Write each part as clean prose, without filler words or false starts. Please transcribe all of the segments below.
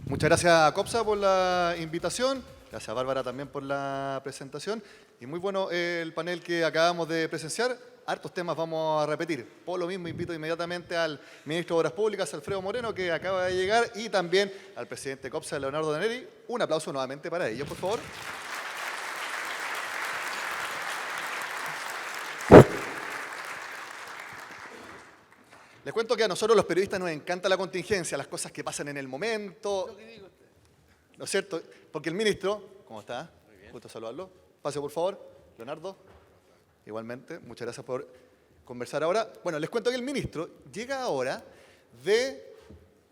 Muchas gracias, Copsa, por la invitación. Gracias, Bárbara, también por la presentación. Y muy bueno el panel que acabamos de presenciar. Hartos temas vamos a repetir. Por lo mismo, invito inmediatamente al ministro de Obras Públicas, Alfredo Moreno, que acaba de llegar, y también al presidente Copsa, Leonardo Daneri. Un aplauso nuevamente para ellos, por favor. Les cuento que a nosotros los periodistas nos encanta la contingencia, las cosas que pasan en el momento. ¿No es cierto? Porque el ministro, ¿cómo está? Muy bien. Gusto saludarlo. Pase, por favor. Leonardo, igualmente. Muchas gracias por conversar ahora. Bueno, les cuento que el ministro llega ahora de...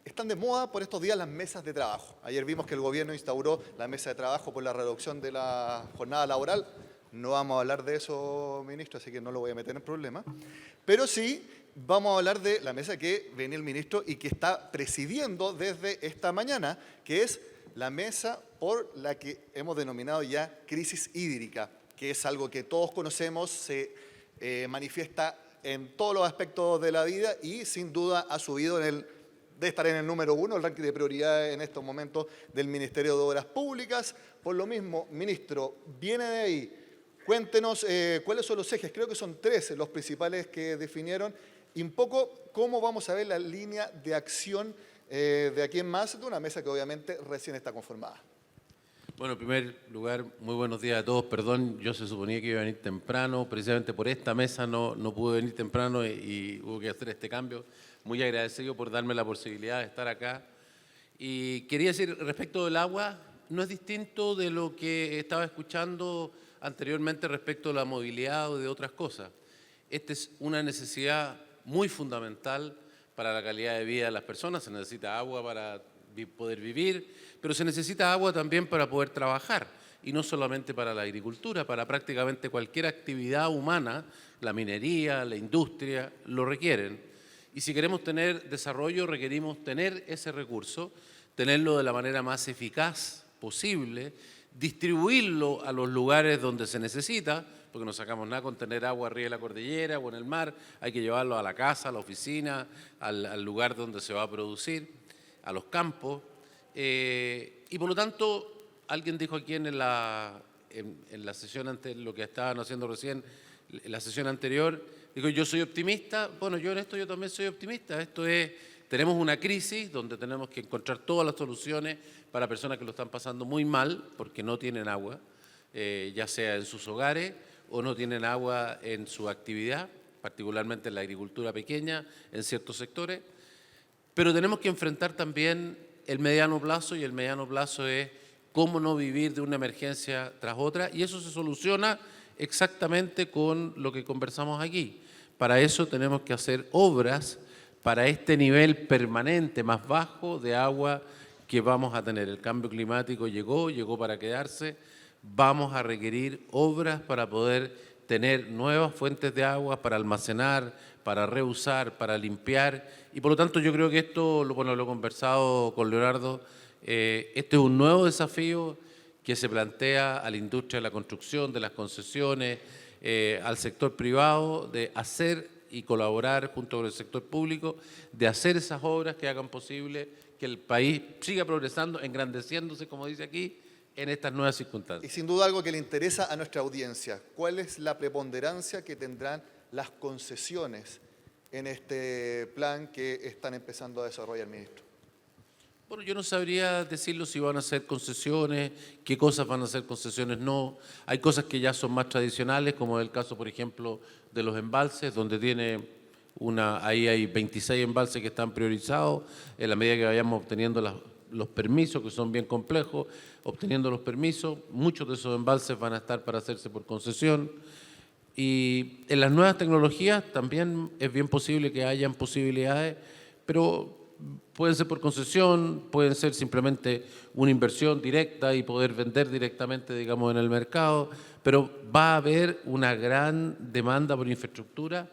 Están de moda por estos días las mesas de trabajo. Ayer vimos que el gobierno instauró la mesa de trabajo por la reducción de la jornada laboral. No vamos a hablar de eso, ministro, así que no lo voy a meter en problemas. Pero sí vamos a hablar de la mesa que viene el ministro y que está presidiendo desde esta mañana, que es la mesa por la que hemos denominado ya crisis hídrica, que es algo que todos conocemos, se manifiesta en todos los aspectos de la vida y sin duda ha subido de estar en el número 1, el ranking de prioridades en estos momentos del Ministerio de Obras Públicas. Por lo mismo, ministro, viene de ahí. Cuéntenos cuáles son los ejes, creo que son 13 los principales que definieron, y un poco cómo vamos a ver la línea de acción de aquí en más, de una mesa que obviamente recién está conformada. Bueno, en primer lugar, muy buenos días a todos. Perdón, yo se suponía que iba a venir temprano, precisamente por esta mesa no pude venir temprano y hubo que hacer este cambio. Muy agradecido por darme la posibilidad de estar acá. Y quería decir, respecto del agua, no es distinto de lo que estaba escuchando anteriormente respecto a la movilidad o de otras cosas. Esta es una necesidad muy fundamental para la calidad de vida de las personas. Se necesita agua para poder vivir, pero se necesita agua también para poder trabajar, y no solamente para la agricultura, para prácticamente cualquier actividad humana, la minería, la industria, lo requieren. Y si queremos tener desarrollo, requerimos tener ese recurso, tenerlo de la manera más eficaz posible, distribuirlo a los lugares donde se necesita, porque no sacamos nada con tener agua arriba de la cordillera o en el mar, hay que llevarlo a la casa, a la oficina, al lugar donde se va a producir, a los campos. Y por lo tanto, alguien dijo aquí en la sesión anterior, lo que estaban haciendo recién, en la sesión anterior, dijo, yo soy optimista. Bueno, yo en esto yo también soy optimista. Esto es, tenemos una crisis donde tenemos que encontrar todas las soluciones para personas que lo están pasando muy mal porque no tienen agua, ya sea en sus hogares o no tienen agua en su actividad, particularmente en la agricultura pequeña, en ciertos sectores. Pero tenemos que enfrentar también el mediano plazo, y el mediano plazo es cómo no vivir de una emergencia tras otra, y eso se soluciona exactamente con lo que conversamos aquí. Para eso tenemos que hacer obras para este nivel permanente más bajo de agua que vamos a tener. El cambio climático llegó para quedarse. Vamos a requerir obras para poder tener nuevas fuentes de agua, para almacenar, para reusar, para limpiar. Y por lo tanto yo creo que esto, bueno, lo he conversado con Leonardo, este es un nuevo desafío que se plantea a la industria de la construcción, de las concesiones, al sector privado, de hacer y colaborar junto con el sector público, de hacer esas obras que hagan posible que el país siga progresando, engrandeciéndose, como dice aquí, en estas nuevas circunstancias. Y sin duda algo que le interesa a nuestra audiencia, ¿cuál es la preponderancia que tendrán las concesiones en este plan que están empezando a desarrollar, ministro? Bueno, yo no sabría decirlo si van a ser concesiones, qué cosas van a ser concesiones, no. Hay cosas que ya son más tradicionales, como el caso, por ejemplo, de los embalses, donde ahí hay 26 embalses que están priorizados. En la medida que vayamos obteniendo los permisos, que son bien complejos, obteniendo los permisos, muchos de esos embalses van a estar para hacerse por concesión. Y en las nuevas tecnologías también es bien posible que hayan posibilidades, pero pueden ser por concesión, pueden ser simplemente una inversión directa y poder vender directamente, digamos, en el mercado, pero va a haber una gran demanda por infraestructura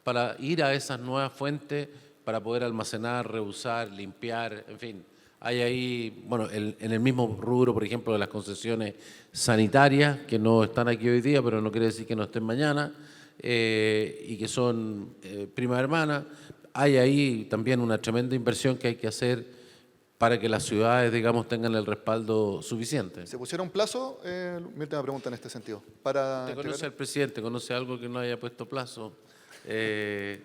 para ir a esas nuevas fuentes, para poder almacenar, reusar, limpiar, en fin. Hay ahí, bueno, en el mismo rubro, por ejemplo, de las concesiones sanitarias, que no están aquí hoy día, pero no quiere decir que no estén mañana, y que son prima hermana. Hay ahí también una tremenda inversión que hay que hacer para que las ciudades, digamos, tengan el respaldo suficiente. ¿Se pusieron plazo? Mi última pregunta en este sentido. Para ¿Usted conoce entregar- al presidente? ¿Conoce algo que no haya puesto plazo? Eh,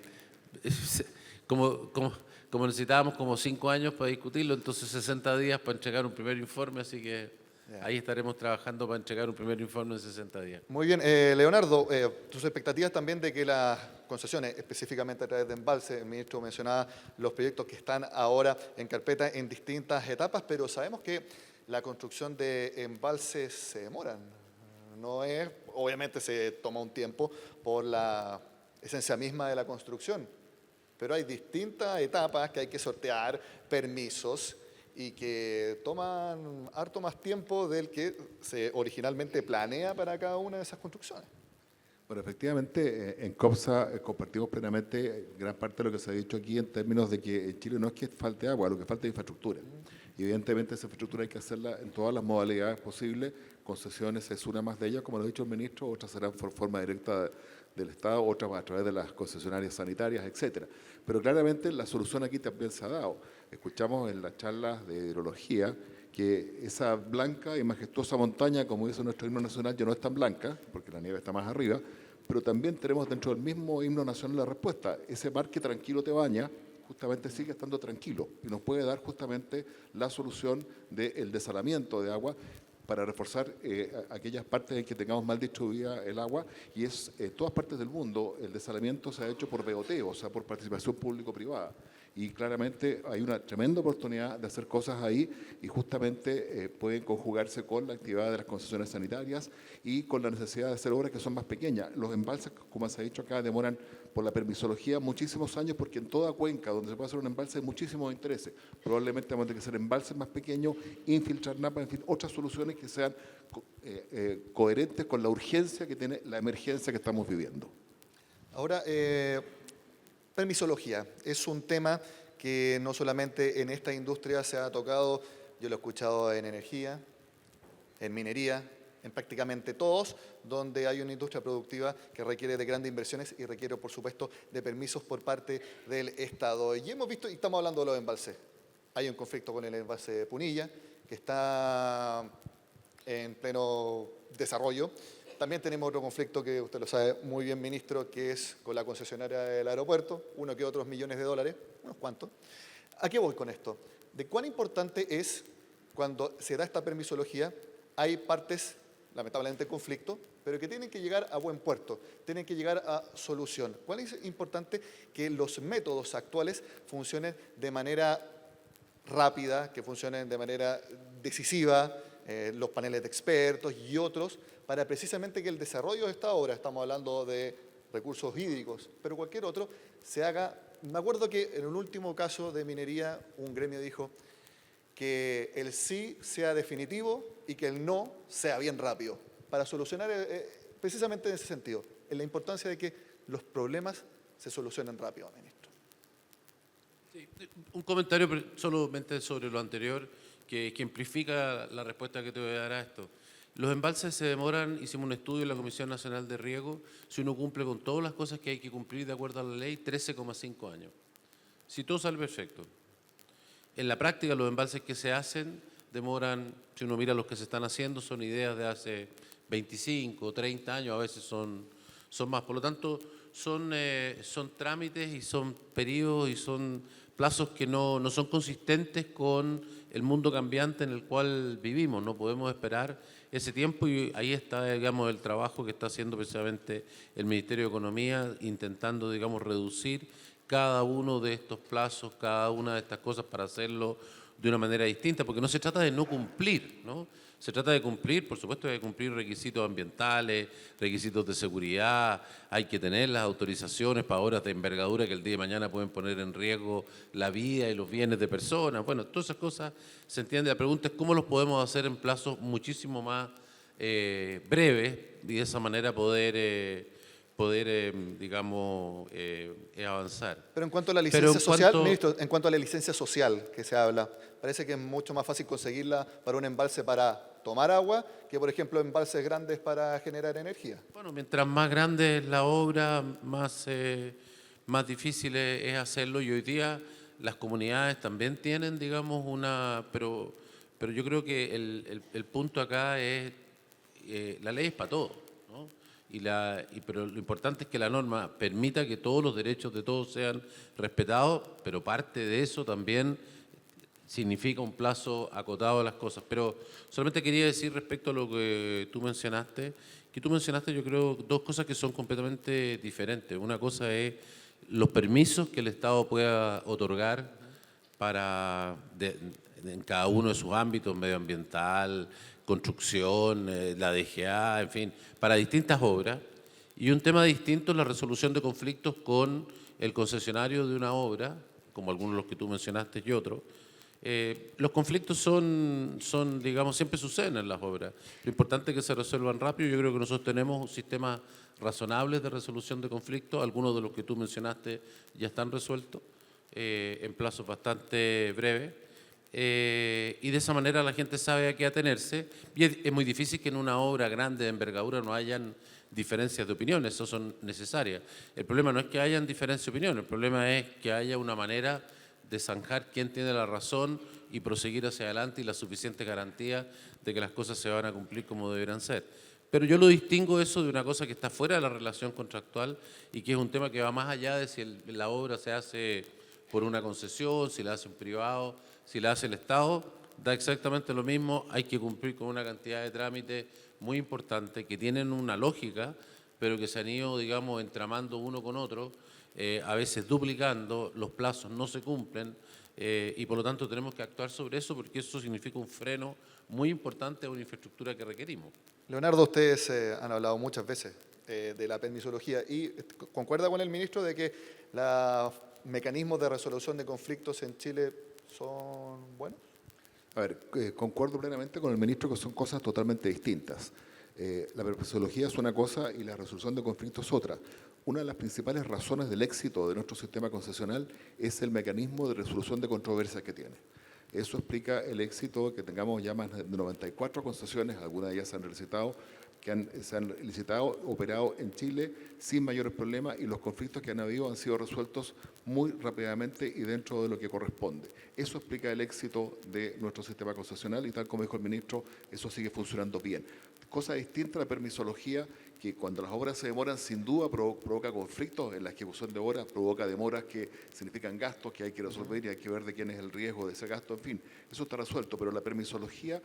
como necesitábamos como 5 años para discutirlo, entonces 60 días para entregar un primer informe, así que Ya. ahí estaremos trabajando para entregar un primer informe en 60 días. Muy bien. Leonardo, tus expectativas también de que las concesiones, específicamente a través de embalse, el ministro mencionaba los proyectos que están ahora en carpeta en distintas etapas, pero sabemos que la construcción de embalses se demoran. No es, obviamente se toma un tiempo por la esencia misma de la construcción, pero hay distintas etapas que hay que sortear, permisos, y que toman harto más tiempo del que se originalmente planea para cada una de esas construcciones. Bueno, efectivamente, en COPSA compartimos plenamente gran parte de lo que se ha dicho aquí en términos de que en Chile no es que falte agua, lo que falta es infraestructura. Y evidentemente esa infraestructura hay que hacerla en todas las modalidades posibles. Concesiones es una más de ellas, como lo ha dicho el ministro, otras serán por forma directa del Estado, otras a través de las concesionarias sanitarias, etcétera. Pero claramente la solución aquí también se ha dado. Escuchamos en las charlas de hidrología que esa blanca y majestuosa montaña, como dice nuestro himno nacional, ya no es tan blanca, porque la nieve está más arriba, pero también tenemos dentro del mismo himno nacional la respuesta. Ese mar que tranquilo te baña, justamente sigue estando tranquilo y nos puede dar justamente la solución del desalamiento de agua para reforzar aquellas partes en que tengamos mal distribuida el agua, y es en todas partes del mundo el desalamiento se ha hecho por BOT, o sea, por participación público-privada. Y claramente hay una tremenda oportunidad de hacer cosas ahí y justamente pueden conjugarse con la actividad de las concesiones sanitarias y con la necesidad de hacer obras que son más pequeñas. Los embalses, como se ha dicho acá, demoran por la permisología muchísimos años porque en toda cuenca donde se puede hacer un embalse hay muchísimos intereses. Probablemente vamos a tener que hacer embalses más pequeños, infiltrar napas, en fin, otras soluciones que sean coherentes con la urgencia que tiene la emergencia que estamos viviendo. Ahora, permisología es un tema que no solamente en esta industria se ha tocado, yo lo he escuchado en energía, en minería, en prácticamente todos, donde hay una industria productiva que requiere de grandes inversiones y requiere, por supuesto, de permisos por parte del Estado. Y hemos visto, y estamos hablando de los embalses, hay un conflicto con el embalse de Punilla, que está en pleno desarrollo. También tenemos otro conflicto que usted lo sabe muy bien, ministro, que es con la concesionaria del aeropuerto, uno que otros millones de dólares, unos cuantos. ¿A qué voy con esto? De cuán importante es cuando se da esta permisología, hay partes, lamentablemente en conflicto, pero que tienen que llegar a buen puerto, tienen que llegar a solución. ¿Cuál es importante que los métodos actuales funcionen de manera rápida, que funcionen de manera decisiva, los paneles de expertos y otros, para precisamente que el desarrollo de esta obra, estamos hablando de recursos hídricos, pero cualquier otro, se haga? Me acuerdo que en un último caso de minería, un gremio dijo que el sí sea definitivo y que el no sea bien rápido, para solucionar precisamente en ese sentido, en la importancia de que los problemas se solucionen rápido, ministro. Sí, un comentario solamente sobre lo anterior que ejemplifica la respuesta que te voy a dar a esto. Los embalses se demoran, hicimos un estudio en la Comisión Nacional de Riego, si uno cumple con todas las cosas que hay que cumplir de acuerdo a la ley, 13,5 años. Si todo sale perfecto. En la práctica, los embalses que se hacen demoran, si uno mira los que se están haciendo, son ideas de hace 25 o 30 años, a veces son más. Por lo tanto, son trámites y son periodos y son plazos que no son consistentes con el mundo cambiante en el cual vivimos. No podemos esperar ese tiempo y ahí está, digamos, el trabajo que está haciendo precisamente el Ministerio de Economía, intentando, digamos, reducir cada uno de estos plazos, cada una de estas cosas para hacerlo de una manera distinta, porque no se trata de no cumplir, ¿no? Se trata de cumplir, por supuesto, de cumplir requisitos ambientales, requisitos de seguridad, hay que tener las autorizaciones para obras de envergadura que el día de mañana pueden poner en riesgo la vida y los bienes de personas. Bueno, todas esas cosas se entiende. La pregunta es cómo los podemos hacer en plazos muchísimo más breves y de esa manera poder digamos, avanzar. Pero en cuanto a la licencia social, ministro, en cuanto a la licencia social que se habla, parece que es mucho más fácil conseguirla para un embalse para tomar agua que, por ejemplo, embalses grandes para generar energía. Bueno, mientras más grande es la obra, más difícil es hacerlo, y hoy día las comunidades también tienen, digamos, pero yo creo que el punto acá es, la ley es para todos, ¿no? Pero lo importante es que la norma permita que todos los derechos de todos sean respetados, pero parte de eso también significa un plazo acotado a las cosas. Pero solamente quería decir respecto a lo que tú mencionaste, yo creo dos cosas que son completamente diferentes. Una cosa es los permisos que el Estado pueda otorgar en cada uno de sus ámbitos, medioambiental, construcción, la DGA, en fin, para distintas obras. Y un tema distinto es la resolución de conflictos con el concesionario de una obra, como algunos de los que tú mencionaste y otros. Los conflictos son, digamos, siempre suceden en las obras. Lo importante es que se resuelvan rápido. Yo creo que nosotros tenemos un sistema razonable de resolución de conflictos. Algunos de los que tú mencionaste ya están resueltos en plazos bastante breves. Y de esa manera la gente sabe a qué atenerse. Y es muy difícil que en una obra grande de envergadura no hayan diferencias de opiniones, eso son necesarias. El problema no es que hayan diferencias de opinión, el problema es que haya una manera de zanjar quién tiene la razón y proseguir hacia adelante y la suficiente garantía de que las cosas se van a cumplir como deberán ser. Pero yo lo distingo eso de una cosa que está fuera de la relación contractual y que es un tema que va más allá de si la obra se hace por una concesión, si la hace un privado, si la hace el Estado, da exactamente lo mismo, hay que cumplir con una cantidad de trámites muy importantes que tienen una lógica, pero que se han ido, digamos, entramando uno con otro, a veces duplicando, los plazos no se cumplen y por lo tanto tenemos que actuar sobre eso porque eso significa un freno muy importante a una infraestructura que requerimos. Leonardo, ustedes han hablado muchas veces de la permisología y concuerda con el ministro de que los mecanismos de resolución de conflictos en Chile son buenos. A ver, concuerdo plenamente con el ministro que son cosas totalmente distintas. La permisología es una cosa y la resolución de conflictos es otra. Una de las principales razones del éxito de nuestro sistema concesional es el mecanismo de resolución de controversias que tiene. Eso explica el éxito que tengamos ya más de 94 concesiones, algunas de ellas se han licitado, se han licitado, operado en Chile sin mayores problemas y los conflictos que han habido han sido resueltos muy rápidamente y dentro de lo que corresponde. Eso explica el éxito de nuestro sistema concesional y tal como dijo el ministro, eso sigue funcionando bien. Cosa distinta a la permisología, que cuando las obras se demoran sin duda provoca conflictos en la ejecución de obras, provoca demoras que significan gastos que hay que resolver y hay que ver de quién es el riesgo de ese gasto, en fin, eso está resuelto, pero la permisología,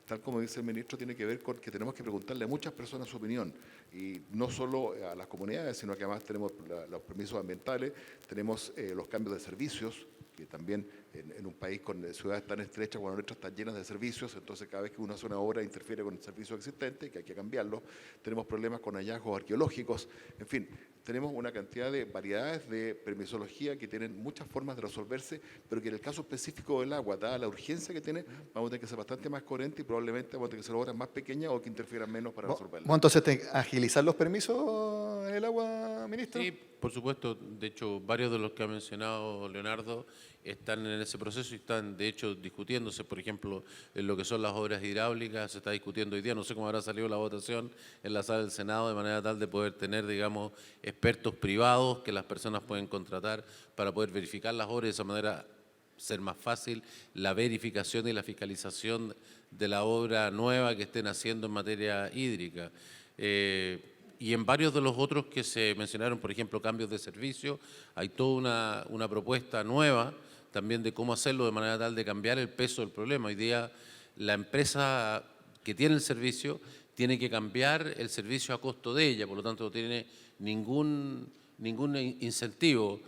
tal como dice el ministro, tiene que ver con que tenemos que preguntarle a muchas personas su opinión, y no solo a las comunidades, sino que además tenemos los permisos ambientales, tenemos los cambios de servicios, que también en un país con ciudades tan estrechas, cuando nuestras están llenas de servicios, entonces cada vez que uno hace una obra interfiere con el servicio existente, que hay que cambiarlo, tenemos problemas con hallazgos arqueológicos, en fin, tenemos una cantidad de variedades de permisología que tienen muchas formas de resolverse, pero que en el caso específico del agua, dada la urgencia que tiene, vamos a tener que ser bastante más coherentes y probablemente vamos a tener que hacer obras más pequeñas o que interfieran menos para resolverlas. ¿Vamos entonces a agilizar los permisos en el agua, ministro? Sí, por supuesto. De hecho, varios de los que ha mencionado Leonardo están en ese proceso y están, de hecho, discutiéndose. Por ejemplo, en lo que son las obras hidráulicas, se está discutiendo hoy día. No sé cómo habrá salido la votación en la sala del Senado, de manera tal de poder tener, digamos, expertos privados que las personas pueden contratar para poder verificar las obras y de esa manera ser más fácil la verificación y la fiscalización de la obra nueva que estén haciendo en materia hídrica. Y en varios de los otros que se mencionaron, por ejemplo, cambios de servicio, hay toda una propuesta nueva también de cómo hacerlo de manera tal de cambiar el peso del problema. Hoy día la empresa que tiene el servicio tiene que cambiar el servicio a costo de ella, por lo tanto no tiene ningún incentivo.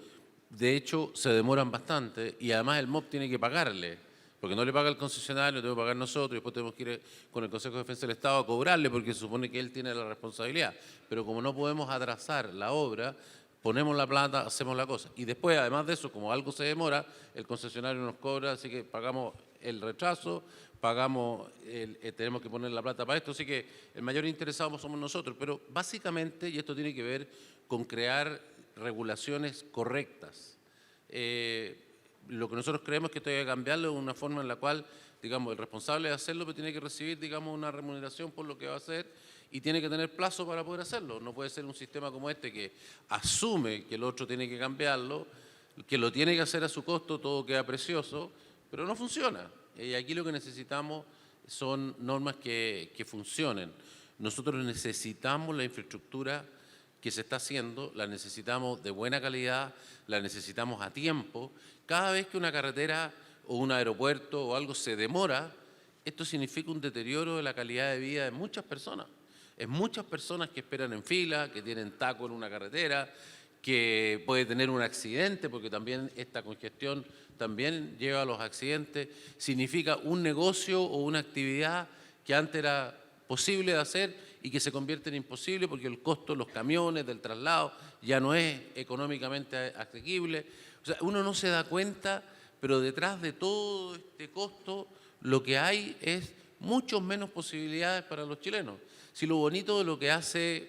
De hecho, se demoran bastante y además el MOP tiene que pagarle, porque no le paga el concesionario, lo tenemos que pagar nosotros y después tenemos que ir con el Consejo de Defensa del Estado a cobrarle porque se supone que él tiene la responsabilidad. Pero como no podemos atrasar la obra, ponemos la plata, hacemos la cosa. Y después, además de eso, como algo se demora, el concesionario nos cobra, así que pagamos el retraso, tenemos que poner la plata para esto, así que el mayor interesado somos nosotros. Pero básicamente, y esto tiene que ver con crear regulaciones correctas, lo que nosotros creemos es que esto hay que cambiarlo de una forma en la cual, digamos, el responsable de hacerlo pero tiene que recibir, digamos, una remuneración por lo que va a hacer y tiene que tener plazo para poder hacerlo. No puede ser un sistema como este que asume que el otro tiene que cambiarlo, que lo tiene que hacer a su costo, todo queda precioso, pero no funciona. Y aquí lo que necesitamos son normas que funcionen. Nosotros necesitamos la infraestructura que se está haciendo, la necesitamos de buena calidad, la necesitamos a tiempo. Cada vez que una carretera o un aeropuerto o algo se demora, esto significa un deterioro de la calidad de vida de muchas personas. Es muchas personas que esperan en fila, que tienen taco en una carretera, que puede tener un accidente, porque también esta congestión también lleva a los accidentes. Significa un negocio o una actividad que antes era posible de hacer y que se convierte en imposible porque el costo de los camiones, del traslado, ya no es económicamente asequible. O sea, uno no se da cuenta, pero detrás de todo este costo lo que hay es mucho menos posibilidades para los chilenos. Si lo bonito de lo que hace,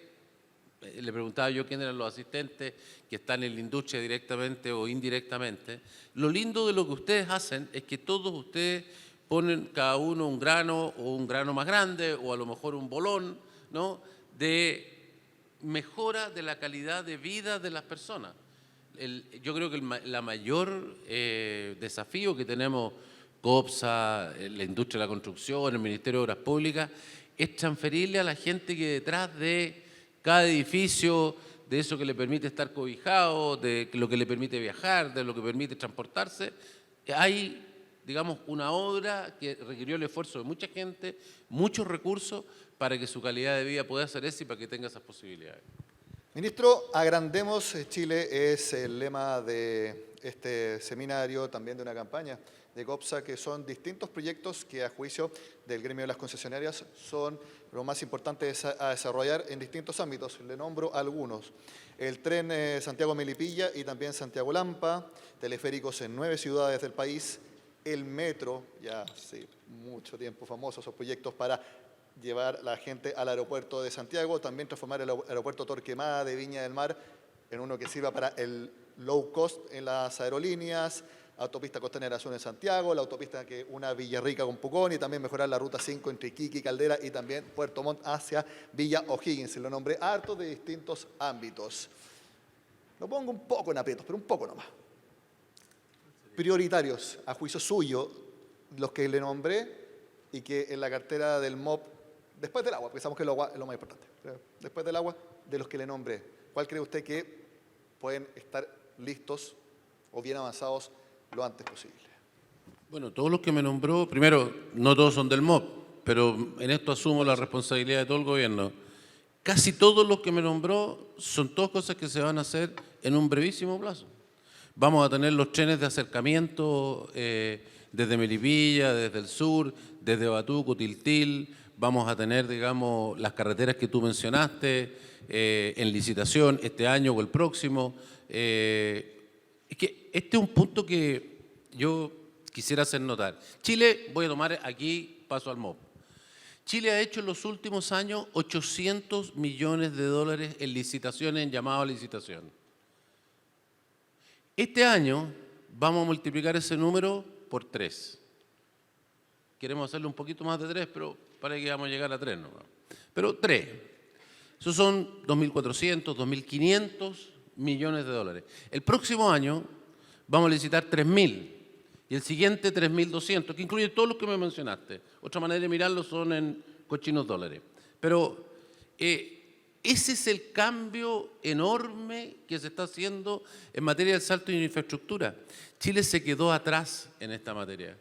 le preguntaba yo quién eran los asistentes que están en la industria directamente o indirectamente, lo lindo de lo que ustedes hacen es que todos ustedes ponen cada uno un grano o un grano más grande o a lo mejor un bolón, ¿no?, de mejora de la calidad de vida de las personas. Yo creo que la mayor desafío que tenemos COPSA, la industria de la construcción, el Ministerio de Obras Públicas, es transferirle a la gente que detrás de cada edificio, de eso que le permite estar cobijado, de lo que le permite viajar, de lo que permite transportarse, hay, digamos, una obra que requirió el esfuerzo de mucha gente, muchos recursos, para que su calidad de vida pueda ser esa y para que tenga esas posibilidades. Ministro, agrandemos Chile es el lema de este seminario, también de una campaña de COPSA, que son distintos proyectos que a juicio del gremio de las concesionarias son lo más importante a desarrollar en distintos ámbitos. Le nombro algunos. El tren Santiago-Melipilla y también Santiago-Lampa, teleféricos en 9 ciudades del país, el metro, ya hace mucho tiempo famosos esos proyectos para llevar a la gente al aeropuerto de Santiago, también transformar el aeropuerto Torquemada de Viña del Mar en uno que sirva para el low cost en las aerolíneas, autopista Costanera Sur en Santiago, la autopista que una Villarrica con Pucón y también mejorar la ruta 5 entre Iquique y Caldera y también Puerto Montt hacia Villa O'Higgins. Lo nombré harto de distintos ámbitos. Lo pongo un poco en aprietos, pero un poco nomás. Prioritarios, a juicio suyo, los que le nombré y que en la cartera del MOP, después del agua, pensamos que es lo más importante, después del agua, de los que le nombré, ¿cuál cree usted que pueden estar listos o bien avanzados lo antes posible? Bueno, todos los que me nombró, primero, no todos son del MOP, pero en esto asumo la responsabilidad de todo el gobierno. Casi todos los que me nombró son todas cosas que se van a hacer en un brevísimo plazo. Vamos a tener los trenes de acercamiento desde Melipilla, desde el sur, desde Batuco, Tiltil. Vamos a tener, digamos, las carreteras que tú mencionaste en licitación este año o el próximo. Es que este es un punto que yo quisiera hacer notar. Chile, voy a tomar aquí paso al MOP. Chile ha hecho en los últimos años 800 millones de dólares en licitaciones, en llamado a licitación. Este año vamos a multiplicar ese número por 3. Queremos hacerlo un poquito más de 3, pero parece que vamos a llegar a 3, ¿no? Pero 3. Esos son 2.400, 2.500 millones de dólares. El próximo año vamos a licitar 3.000 y el siguiente 3.200, que incluye todos los que me mencionaste. Otra manera de mirarlo son en cochinos dólares. Pero ese es el cambio enorme que se está haciendo en materia del salto en infraestructura. Chile se quedó atrás en esta materia.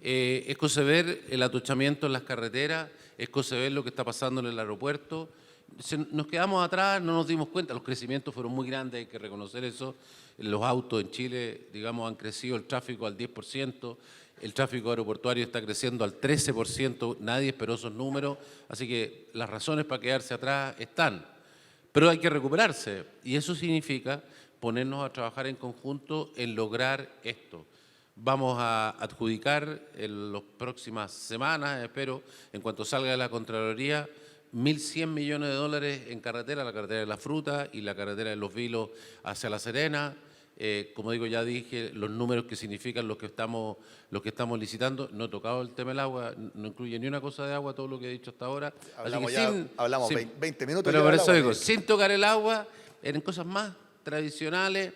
Es cosa de ver el atochamiento en las carreteras, es cosa de ver lo que está pasando en el aeropuerto. Nos quedamos atrás, no nos dimos cuenta, los crecimientos fueron muy grandes, hay que reconocer eso. Los autos en Chile, digamos, han crecido el tráfico al 10%, el tráfico aeroportuario está creciendo al 13%, nadie esperó esos números, así que las razones para quedarse atrás están. Pero hay que recuperarse y eso significa ponernos a trabajar en conjunto en lograr esto. Vamos a adjudicar en las próximas semanas, espero, en cuanto salga de la Contraloría, 1.100 millones de dólares en carretera, la carretera de la Fruta y la carretera de Los Vilos hacia La Serena. Como digo, ya dije los números que significan los que estamos licitando. No he tocado el tema del agua, no incluye ni una cosa de agua todo lo que he dicho hasta ahora. Hablamos 20 minutos. Pero por eso digo, sin tocar el agua, en cosas más tradicionales,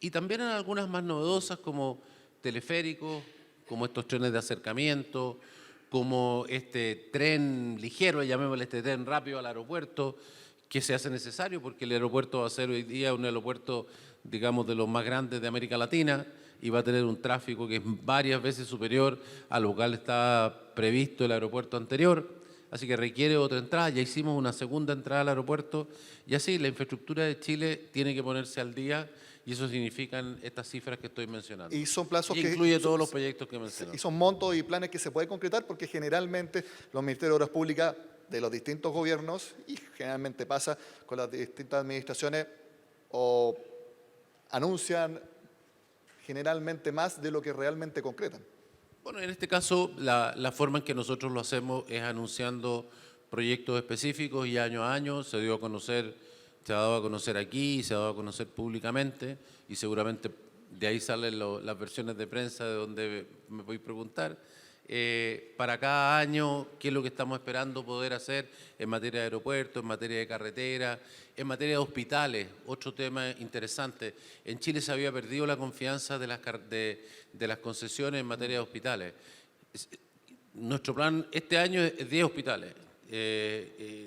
y también en algunas más novedosas como teleféricos, como estos trenes de acercamiento, como este tren ligero, llamémosle este tren rápido al aeropuerto, que se hace necesario porque el aeropuerto va a ser hoy día un aeropuerto, digamos, de los más grandes de América Latina y va a tener un tráfico que es varias veces superior a lo cual estaba previsto el aeropuerto anterior, así que requiere otra entrada. Ya hicimos una segunda entrada al aeropuerto y así la infraestructura de Chile tiene que ponerse al día y eso significan estas cifras que estoy mencionando. Y son plazos Y que... incluye todos los proyectos que mencioné. Y son montos y planes que se pueden concretar porque generalmente los ministerios de Obras Públicas de los distintos gobiernos, y generalmente pasa con las distintas administraciones, o anuncian generalmente más de lo que realmente concretan. Bueno, en este caso, la forma en que nosotros lo hacemos es anunciando proyectos específicos y año a año se ha dado a conocer aquí, se ha dado a conocer públicamente y seguramente de ahí salen las versiones de prensa de donde me voy a preguntar. Para cada año, qué es lo que estamos esperando poder hacer en materia de aeropuertos, en materia de carretera, en materia de hospitales. Otro tema interesante, en Chile se había perdido la confianza de las concesiones en materia de hospitales. Nuestro plan este año es 10 hospitales.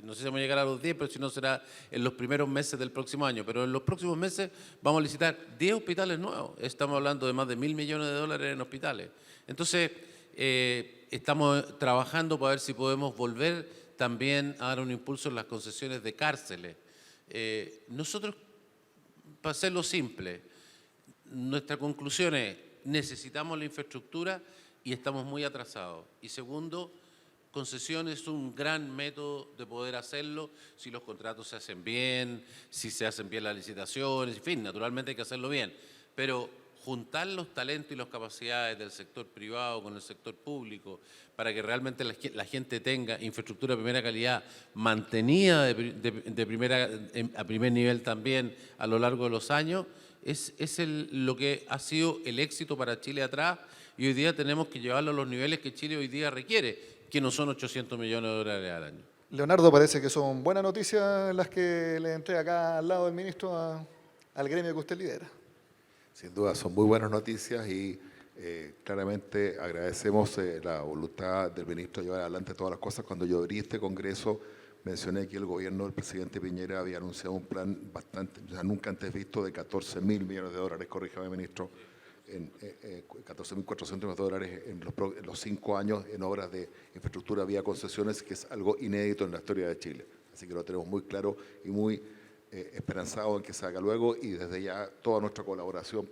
No sé si vamos a llegar a los 10, pero si no será en los primeros meses del próximo año. Pero en los próximos meses vamos a licitar 10 hospitales nuevos. Estamos hablando de más de $1.000 millones en hospitales. Entonces, estamos trabajando para ver si podemos volver también a dar un impulso en las concesiones de cárceles. Nosotros, para hacerlo simple, nuestra conclusión es necesitamos la infraestructura y estamos muy atrasados. Y segundo, concesión es un gran método de poder hacerlo si los contratos se hacen bien, si se hacen bien las licitaciones, en fin, naturalmente hay que hacerlo bien. Pero juntar los talentos y las capacidades del sector privado con el sector público para que realmente la gente tenga infraestructura de primera calidad mantenida a primer nivel también a lo largo de los años, es lo que ha sido el éxito para Chile atrás y hoy día tenemos que llevarlo a los niveles que Chile hoy día requiere, que no son $800 millones al año. Leonardo, parece que son buenas noticias las que le entrega acá al lado del ministro al gremio que usted lidera. Sin duda, son muy buenas noticias y claramente agradecemos la voluntad del ministro de llevar adelante todas las cosas. Cuando yo abrí este congreso, mencioné que el gobierno del presidente Piñera había anunciado un plan nunca antes visto de $14.000 millones, corríjame ministro, en 14.400 millones en los 5 años en obras de infraestructura vía concesiones, que es algo inédito en la historia de Chile. Así que lo tenemos muy claro y muy esperanzado en que se haga luego y desde ya toda nuestra colaboración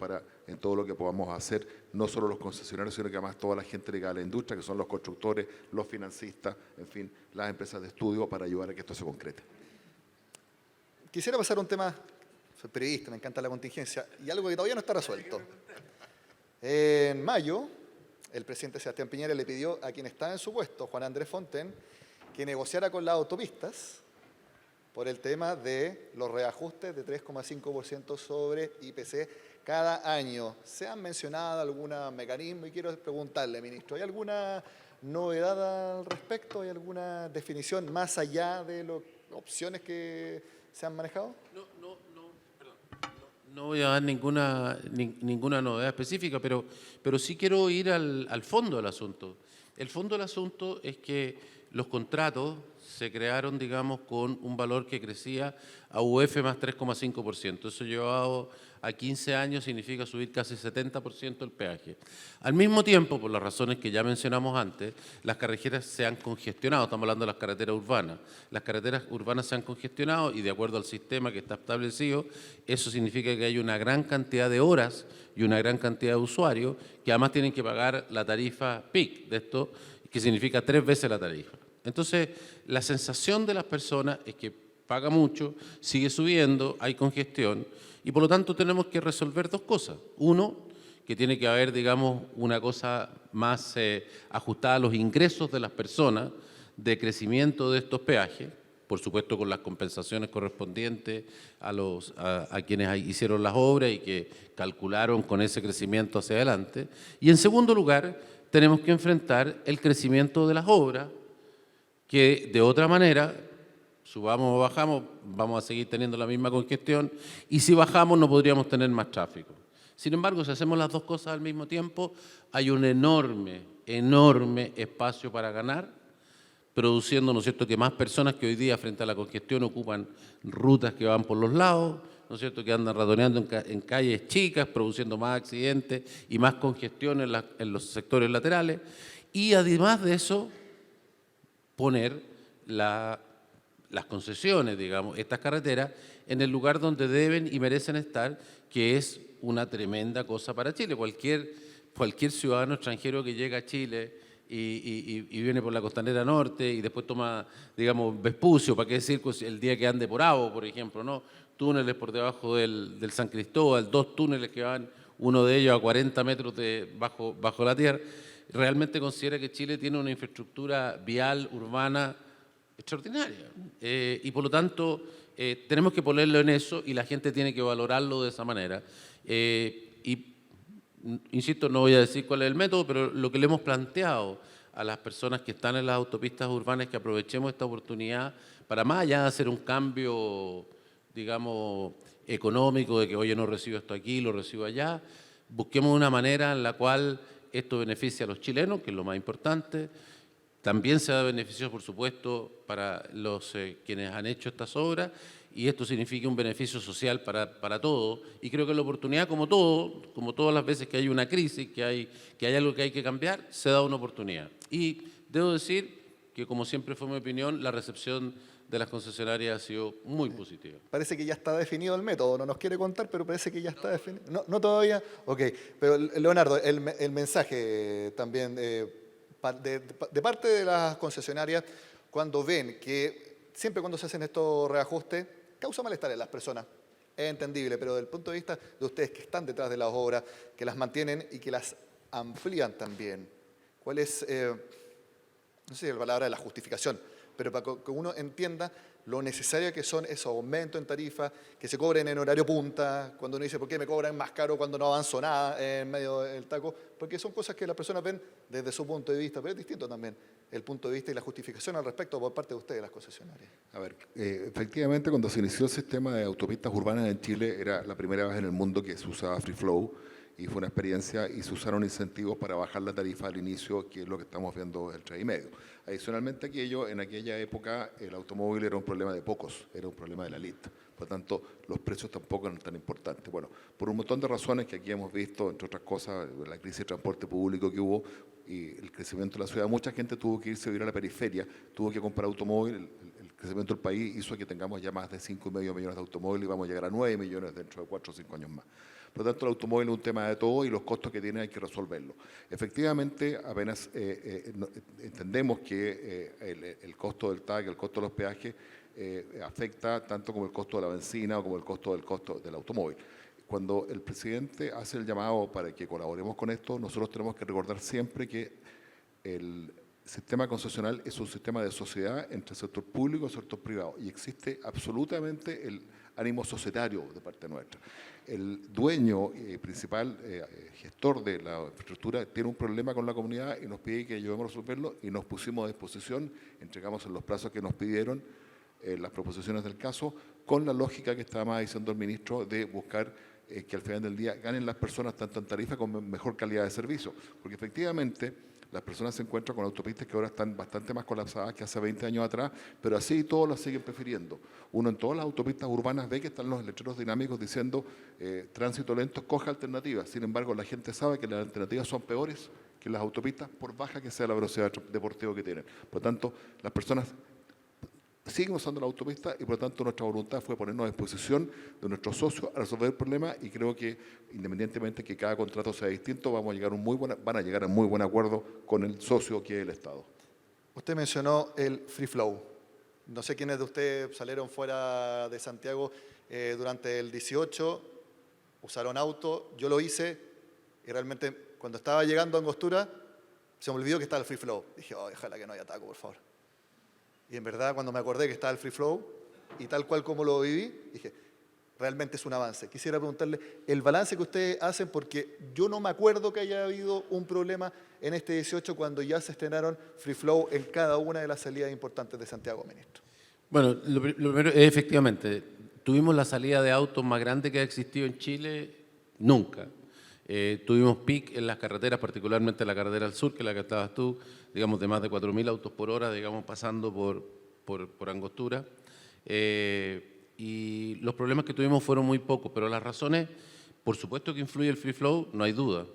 en todo lo que podamos hacer, no solo los concesionarios, sino que además toda la gente ligada a la industria, que son los constructores, los financistas, en fin, las empresas de estudio para ayudar a que esto se concrete. Quisiera pasar a un tema, soy periodista, me encanta la contingencia, y algo que todavía no está resuelto. En mayo, el presidente Sebastián Piñera le pidió a quien está en su puesto, Juan Andrés Fontaine, que negociara con las autopistas por el tema de los reajustes de 3,5% sobre IPC cada año. ¿Se han mencionado algún mecanismo? Y quiero preguntarle, ministro, ¿hay alguna novedad al respecto? ¿Hay alguna definición más allá de las opciones que se han manejado? No voy a dar ninguna novedad específica, pero sí quiero ir al fondo del asunto. El fondo del asunto es que los contratos se crearon, digamos, con un valor que crecía a UF más 3,5%. Eso llevado a 15 años significa subir casi 70% el peaje. Al mismo tiempo, por las razones que ya mencionamos antes, las carreteras se han congestionado, estamos hablando de las carreteras urbanas. Las carreteras urbanas se han congestionado y de acuerdo al sistema que está establecido, eso significa que hay una gran cantidad de horas y una gran cantidad de usuarios que además tienen que pagar la tarifa PIC de esto, que significa 3 veces la tarifa. Entonces, la sensación de las personas es que paga mucho, sigue subiendo, hay congestión y por lo tanto tenemos que resolver dos cosas. Uno, que tiene que haber, digamos, una cosa más ajustada a los ingresos de las personas de crecimiento de estos peajes, por supuesto con las compensaciones correspondientes a quienes hicieron las obras y que calcularon con ese crecimiento hacia adelante. Y en segundo lugar, tenemos que enfrentar el crecimiento de las obras, que de otra manera, subamos o bajamos, vamos a seguir teniendo la misma congestión y si bajamos no podríamos tener más tráfico. Sin embargo, si hacemos las dos cosas al mismo tiempo, hay un enorme, enorme espacio para ganar, produciendo, ¿no es cierto?, que más personas que hoy día frente a la congestión ocupan rutas que van por los lados, ¿no es cierto?, que andan ratoneando en calles chicas, produciendo más accidentes y más congestión en los sectores laterales. Y además de eso, poner las concesiones, digamos, estas carreteras, en el lugar donde deben y merecen estar, que es una tremenda cosa para Chile. Cualquier ciudadano extranjero que llega a Chile y viene por la Costanera Norte y después toma, digamos, Vespucio, ¿para qué decir el día que ande por Avo, por ejemplo, ¿no? Túneles por debajo del San Cristóbal, 2 túneles que van, uno de ellos a 40 metros bajo la tierra, realmente considera que Chile tiene una infraestructura vial, urbana, extraordinaria. Y por lo tanto, tenemos que ponerlo en eso y la gente tiene que valorarlo de esa manera. Y insisto, no voy a decir cuál es el método, pero lo que le hemos planteado a las personas que están en las autopistas urbanas es que aprovechemos esta oportunidad para, más allá de hacer un cambio, digamos, económico, de que, oye, no recibo esto aquí, lo recibo allá, busquemos una manera en la cual esto beneficie a los chilenos, que es lo más importante. También se da beneficios, por supuesto, para los quienes han hecho estas obras, y esto significa un beneficio social para todos. Y creo que la oportunidad, como todas las veces que hay una crisis, que hay algo que hay que cambiar, se da una oportunidad. Y debo decir que, como siempre fue mi opinión, la recepción de las concesionarias ha sido muy positiva. Parece que ya está definido el método, no nos quiere contar, pero parece que ya está definido. No todavía, ok. Pero Leonardo, el mensaje también de parte de las concesionarias, cuando ven que siempre cuando se hacen estos reajustes, causa malestar en las personas. Es entendible, pero desde el punto de vista de ustedes que están detrás de las obras, que las mantienen y que las amplían también, ¿cuál es, no sé si la palabra de la justificación, pero para que uno entienda lo necesario que son esos aumentos en tarifa, que se cobren en horario punta, cuando uno dice, ¿por qué me cobran más caro cuando no avanzo nada en medio del taco? Porque son cosas que las personas ven desde su punto de vista, pero es distinto también el punto de vista y la justificación al respecto por parte de ustedes, las concesionarias. A ver, efectivamente, cuando se inició el sistema de autopistas urbanas en Chile, era la primera vez en el mundo que se usaba free flow, y fue una experiencia, y se usaron incentivos para bajar la tarifa al inicio, que es lo que estamos viendo el 3,5. Adicionalmente en aquella época, el automóvil era un problema de pocos, era un problema de la elite. Por lo tanto, los precios tampoco eran tan importantes. Bueno, por un montón de razones que aquí hemos visto, entre otras cosas, la crisis de transporte público que hubo y el crecimiento de la ciudad, mucha gente tuvo que irse a vivir a la periferia, tuvo que comprar automóvil. El crecimiento del país hizo que tengamos ya más de 5,5 millones de automóviles y vamos a llegar a 9 millones dentro de 4 o 5 años más. Por lo tanto, el automóvil es un tema de todo y los costos que tiene hay que resolverlo. Efectivamente, apenas entendemos que el costo del TAC, el costo de los peajes, afecta tanto como el costo de la benzina o como el costo del automóvil. Cuando el presidente hace el llamado para que colaboremos con esto, nosotros tenemos que recordar siempre que el sistema concesional es un sistema de sociedad entre el sector público y el sector privado, y existe absolutamente el ánimo societario de parte nuestra. El dueño principal, gestor de la infraestructura, tiene un problema con la comunidad y nos pide que ayudemos a resolverlo, y nos pusimos a disposición, entregamos en los plazos que nos pidieron las proposiciones del caso, con la lógica que estaba diciendo el ministro de buscar que al final del día ganen las personas tanto en tarifa como en mejor calidad de servicio, porque efectivamente las personas se encuentran con autopistas que ahora están bastante más colapsadas que hace 20 años atrás, pero así todos las siguen prefiriendo. Uno en todas las autopistas urbanas ve que están los letreros dinámicos diciendo tránsito lento, coja alternativas. Sin embargo, la gente sabe que las alternativas son peores que las autopistas, por baja que sea la velocidad deportiva que tienen. Por lo tanto, las personas siguen usando la autopista y por lo tanto nuestra voluntad fue ponernos a disposición de nuestros socios a resolver el problema, y creo que independientemente que cada contrato sea distinto, van a llegar a un muy buen acuerdo con el socio que es el Estado. Usted mencionó el free flow. No sé quiénes de ustedes salieron fuera de Santiago durante el 18, usaron auto, yo lo hice y realmente cuando estaba llegando a Angostura se me olvidó que estaba el free flow. Dije, oh, ojalá que no haya taco, por favor. Y en verdad, cuando me acordé que estaba el free flow, y tal cual como lo viví, dije, realmente es un avance. Quisiera preguntarle el balance que ustedes hacen, porque yo no me acuerdo que haya habido un problema en este 18 cuando ya se estrenaron free flow en cada una de las salidas importantes de Santiago, ministro. Bueno, lo primero es efectivamente, tuvimos la salida de autos más grande que ha existido en Chile nunca. Tuvimos pic en las carreteras, particularmente la carretera al sur, que es la que estabas tú, digamos de más de 4.000 autos por hora, digamos pasando por Angostura. Y los problemas que tuvimos fueron muy pocos, pero las razones, por supuesto que influye el free flow, no hay duda.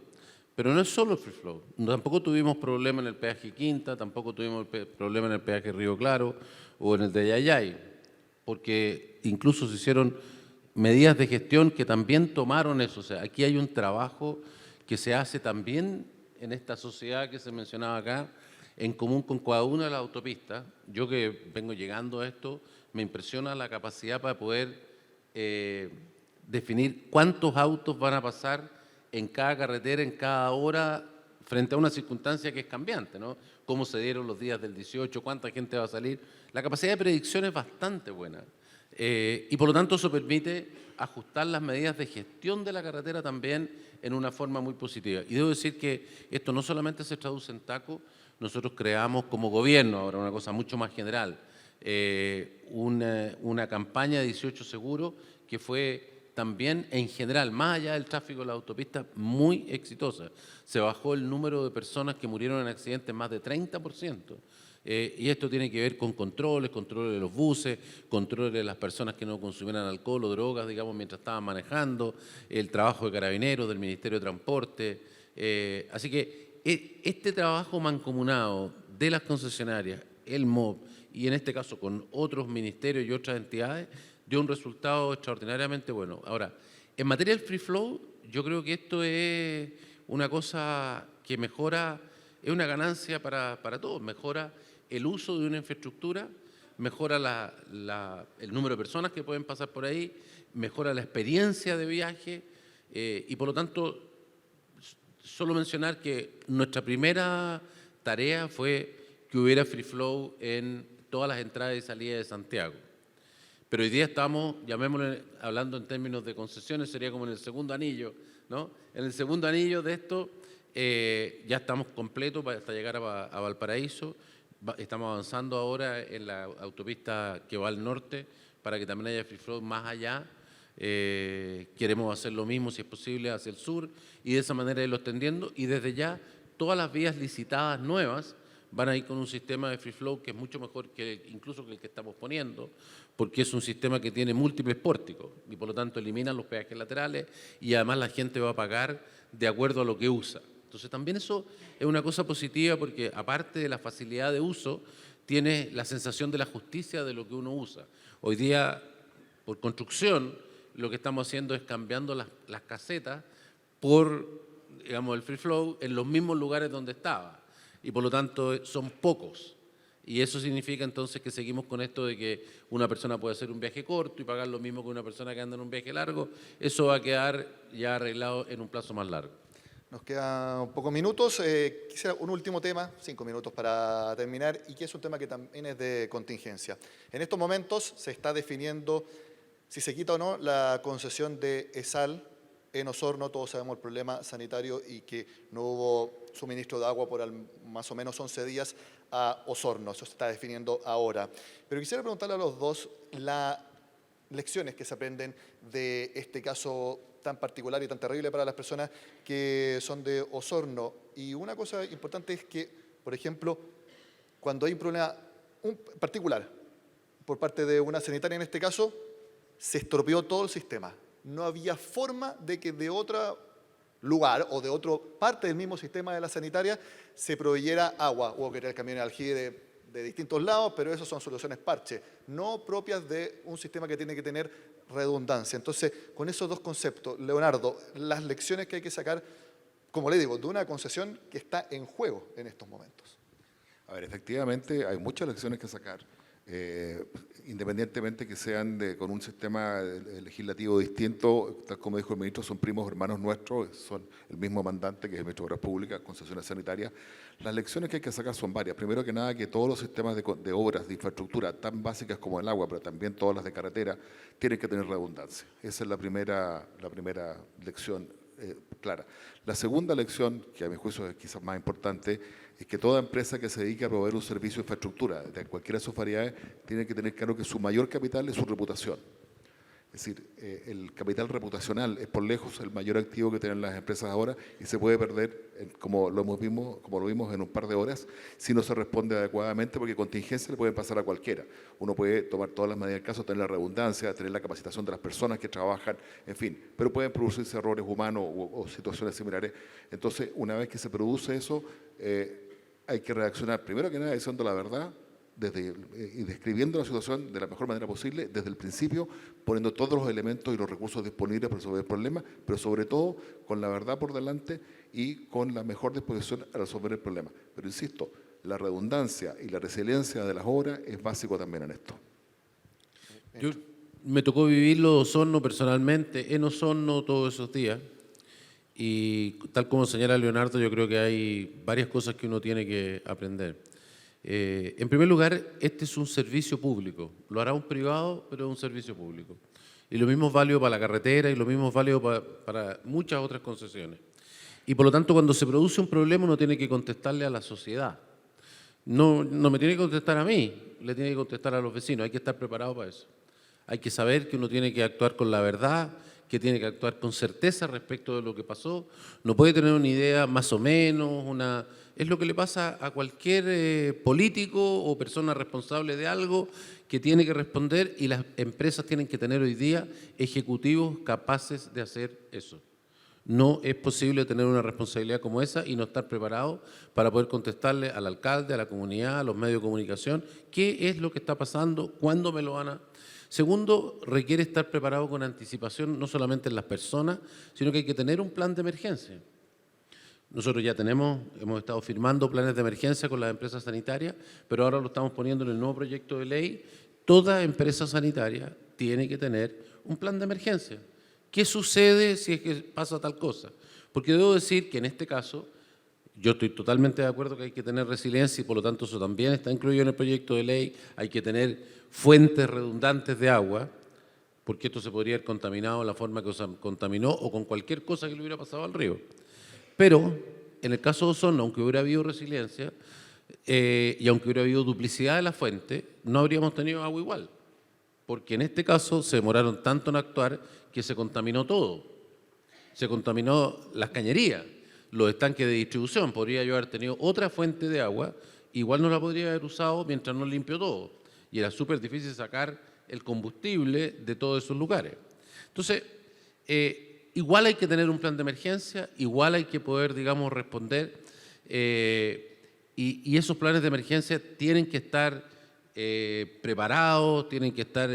Pero no es solo el free flow. Tampoco tuvimos problema en el peaje Quinta, tampoco tuvimos problema en el peaje Río Claro o en el de Yayay, porque incluso se hicieron medidas de gestión que también tomaron eso. O sea, aquí hay un trabajo que se hace también en esta sociedad que se mencionaba acá, en común con cada una de las autopistas. Yo que vengo llegando a esto, me impresiona la capacidad para poder definir cuántos autos van a pasar en cada carretera, en cada hora, frente a una circunstancia que es cambiante, ¿no? Cómo se dieron los días del 18, cuánta gente va a salir. La capacidad de predicción es bastante buena. Y por lo tanto eso permite ajustar las medidas de gestión de la carretera también en una forma muy positiva. Y debo decir que esto no solamente se traduce en TACO, nosotros creamos como gobierno, ahora una cosa mucho más general, una campaña de 18 seguros que fue también en general, más allá del tráfico de la autopista, muy exitosa. Se bajó el número de personas que murieron en accidentes más de 30%. Y esto tiene que ver con controles de los buses, controles de las personas que no consumieran alcohol o drogas, digamos, mientras estaban manejando, el trabajo de carabineros, del Ministerio de Transporte. Así que este trabajo mancomunado de las concesionarias, el MOB, y en este caso con otros ministerios y otras entidades, dio un resultado extraordinariamente bueno. Ahora, en materia del free flow, yo creo que esto es una cosa que mejora, es una ganancia para todos, mejora el uso de una infraestructura, mejora el número de personas que pueden pasar por ahí, mejora la experiencia de viaje y por lo tanto, solo mencionar que nuestra primera tarea fue que hubiera free flow en todas las entradas y salidas de Santiago. Pero hoy día estamos, llamémosle, hablando en términos de concesiones, sería como en el segundo anillo, ¿no? En el segundo anillo de esto ya estamos completos hasta llegar a Valparaíso. Estamos avanzando ahora en la autopista que va al norte para que también haya free flow más allá. Queremos hacer lo mismo, si es posible, hacia el sur y de esa manera irlo extendiendo. Y desde ya, todas las vías licitadas nuevas van a ir con un sistema de free flow que es mucho mejor que incluso que el que estamos poniendo, porque es un sistema que tiene múltiples pórticos y por lo tanto eliminan los peajes laterales y además la gente va a pagar de acuerdo a lo que usa. Entonces también eso es una cosa positiva porque aparte de la facilidad de uso, tiene la sensación de la justicia de lo que uno usa. Hoy día, por construcción, lo que estamos haciendo es cambiando las casetas por, digamos, el free flow en los mismos lugares donde estaba. Y por lo tanto son pocos. Y eso significa entonces que seguimos con esto de que una persona puede hacer un viaje corto y pagar lo mismo que una persona que anda en un viaje largo. Eso va a quedar ya arreglado en un plazo más largo. Nos quedan pocos minutos. Quisiera un último tema, 5 minutos para terminar, y que es un tema que también es de contingencia. En estos momentos se está definiendo si se quita o no la concesión de ESAL en Osorno. Todos sabemos el problema sanitario y que no hubo suministro de agua por más o menos 11 días a Osorno. Eso se está definiendo ahora. Pero quisiera preguntarle a los dos las lecciones que se aprenden de este caso tan particular y tan terrible para las personas que son de Osorno. Y una cosa importante es que, por ejemplo, cuando hay un problema particular por parte de una sanitaria en este caso, se estropeó todo el sistema. No había forma de que de otro lugar o de otra parte del mismo sistema de la sanitaria se proveyera agua. Hubo que traer camiones de aljibe de distintos lados, pero esas son soluciones parche, no propias de un sistema que tiene que tener redundancia. Entonces, con esos dos conceptos, Leonardo, las lecciones que hay que sacar, como le digo, de una concesión que está en juego en estos momentos. A ver, efectivamente hay muchas lecciones que sacar, independientemente que sean con un sistema legislativo distinto, tal como dijo el ministro, son primos hermanos nuestros, son el mismo mandante que es el ministro de Obras Públicas, concesiones sanitarias. Las lecciones que hay que sacar son varias. Primero que nada, que todos los sistemas de obras, de infraestructura, tan básicas como el agua, pero también todas las de carretera, tienen que tener redundancia. Esa es la primera lección clara. La segunda lección, que a mi juicio es quizás más importante, es que toda empresa que se dedique a proveer un servicio de infraestructura de cualquiera de sus variedades tiene que tener claro que su mayor capital es su reputación. Es decir, el capital reputacional es por lejos el mayor activo que tienen las empresas ahora y se puede perder, como lo vimos en un par de horas, si no se responde adecuadamente, porque contingencias le pueden pasar a cualquiera. Uno puede tomar todas las medidas del caso, tener la redundancia, tener la capacitación de las personas que trabajan, en fin, pero pueden producirse errores humanos o situaciones similares. Entonces, una vez que se produce eso, hay que reaccionar, primero que nada, diciendo la verdad, y describiendo la situación de la mejor manera posible desde el principio, poniendo todos los elementos y los recursos disponibles para resolver el problema, pero sobre todo con la verdad por delante y con la mejor disposición a resolver el problema. Pero insisto, la redundancia y la resiliencia de las obras es básico también en esto. Yo me tocó vivirlo Osorno personalmente, en Osorno todos esos días, y tal como señala Leonardo, yo creo que hay varias cosas que uno tiene que aprender. En primer lugar, este es un servicio público. Lo hará un privado, pero es un servicio público. Y lo mismo es válido para la carretera y lo mismo es válido para muchas otras concesiones. Y por lo tanto, cuando se produce un problema, uno tiene que contestarle a la sociedad. No me tiene que contestar a mí, le tiene que contestar a los vecinos. Hay que estar preparado para eso. Hay que saber que uno tiene que actuar con la verdad, que tiene que actuar con certeza respecto de lo que pasó. No puede tener una idea más o menos, es lo que le pasa a cualquier político o persona responsable de algo que tiene que responder, y las empresas tienen que tener hoy día ejecutivos capaces de hacer eso. No es posible tener una responsabilidad como esa y no estar preparado para poder contestarle al alcalde, a la comunidad, a los medios de comunicación, qué es lo que está pasando, cuándo me lo van a... Segundo, requiere estar preparado con anticipación, no solamente en las personas, sino que hay que tener un plan de emergencia. Nosotros ya hemos estado firmando planes de emergencia con las empresas sanitarias, pero ahora lo estamos poniendo en el nuevo proyecto de ley. Toda empresa sanitaria tiene que tener un plan de emergencia. ¿Qué sucede si es que pasa tal cosa? Porque debo decir que en este caso, yo estoy totalmente de acuerdo que hay que tener resiliencia y por lo tanto eso también está incluido en el proyecto de ley. Hay que tener fuentes redundantes de agua, porque esto se podría haber contaminado de la forma que se contaminó o con cualquier cosa que le hubiera pasado al río. Pero en el caso de Osorno, aunque hubiera habido resiliencia y aunque hubiera habido duplicidad de la fuente, no habríamos tenido agua igual, porque en este caso se demoraron tanto en actuar que se contaminó todo. Se contaminó las cañerías, los estanques de distribución. Podría yo haber tenido otra fuente de agua, igual no la podría haber usado mientras no limpió todo. Y era súper difícil sacar el combustible de todos esos lugares. Entonces, igual hay que tener un plan de emergencia, igual hay que poder, digamos, responder, y esos planes de emergencia tienen que estar preparados, tienen que estar,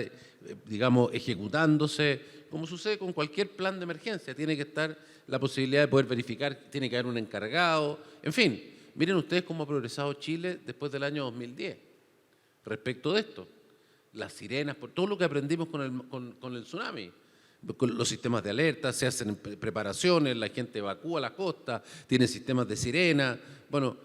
digamos, ejecutándose, como sucede con cualquier plan de emergencia. Tiene que estar la posibilidad de poder verificar, tiene que haber un encargado, en fin. Miren ustedes cómo ha progresado Chile después del año 2010 respecto de esto. Las sirenas, por todo lo que aprendimos con el tsunami. Con los sistemas de alerta, se hacen preparaciones, la gente evacúa la costa, tiene sistemas de sirena. Bueno,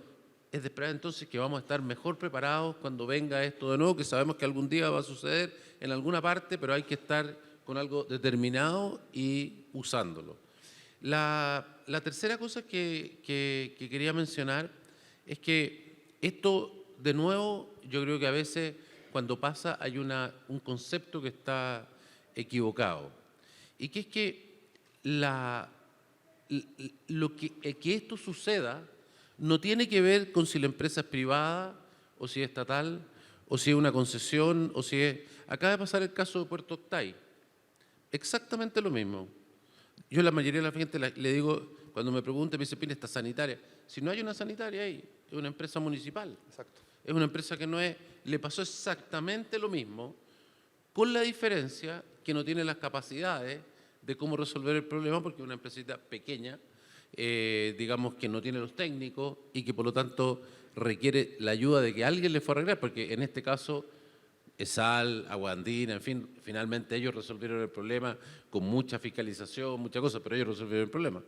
es de esperar entonces que vamos a estar mejor preparados cuando venga esto de nuevo, que sabemos que algún día va a suceder en alguna parte, pero hay que estar con algo determinado y usándolo. La tercera cosa que quería mencionar es que esto, de nuevo, yo creo que a veces cuando pasa hay un concepto que está equivocado. Y que es que que esto suceda no tiene que ver con si la empresa es privada o si es estatal o si es una concesión o si es... Acaba de pasar el caso de Puerto Octay. Exactamente lo mismo. Yo a la mayoría de la gente le digo, cuando me preguntan, me dice, Pina, ¿está sanitaria? Si no hay una sanitaria ahí, es una empresa municipal. Exacto. Es una empresa que no es... Le pasó exactamente lo mismo, con la diferencia que no tiene las capacidades de cómo resolver el problema, porque es una empresita pequeña, digamos que no tiene los técnicos y que por lo tanto requiere la ayuda de que alguien le fue a arreglar, porque en este caso ESAL, Agua Andina, en fin, finalmente ellos resolvieron el problema con mucha fiscalización, muchas cosas, pero ellos resolvieron el problema.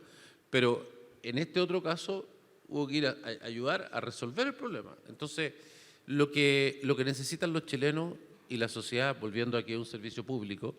Pero en este otro caso hubo que ir a ayudar a resolver el problema. Entonces, lo que necesitan los chilenos y la sociedad, volviendo aquí a un servicio público,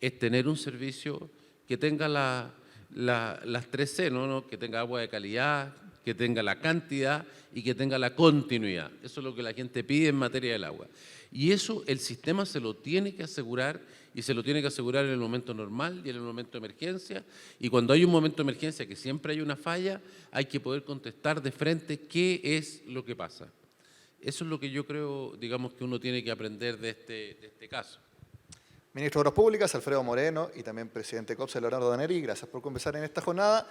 es tener un servicio que tenga las 3C, ¿no? Que tenga agua de calidad, que tenga la cantidad y que tenga la continuidad. Eso es lo que la gente pide en materia del agua. Y eso el sistema se lo tiene que asegurar, y se lo tiene que asegurar en el momento normal y en el momento de emergencia. Y cuando hay un momento de emergencia, que siempre hay una falla, hay que poder contestar de frente qué es lo que pasa. Eso es lo que yo creo, digamos, que uno tiene que aprender de este caso. Ministro de Obras Públicas, Alfredo Moreno, y también presidente COPSA, Leonardo Daneri, gracias por conversar en esta jornada.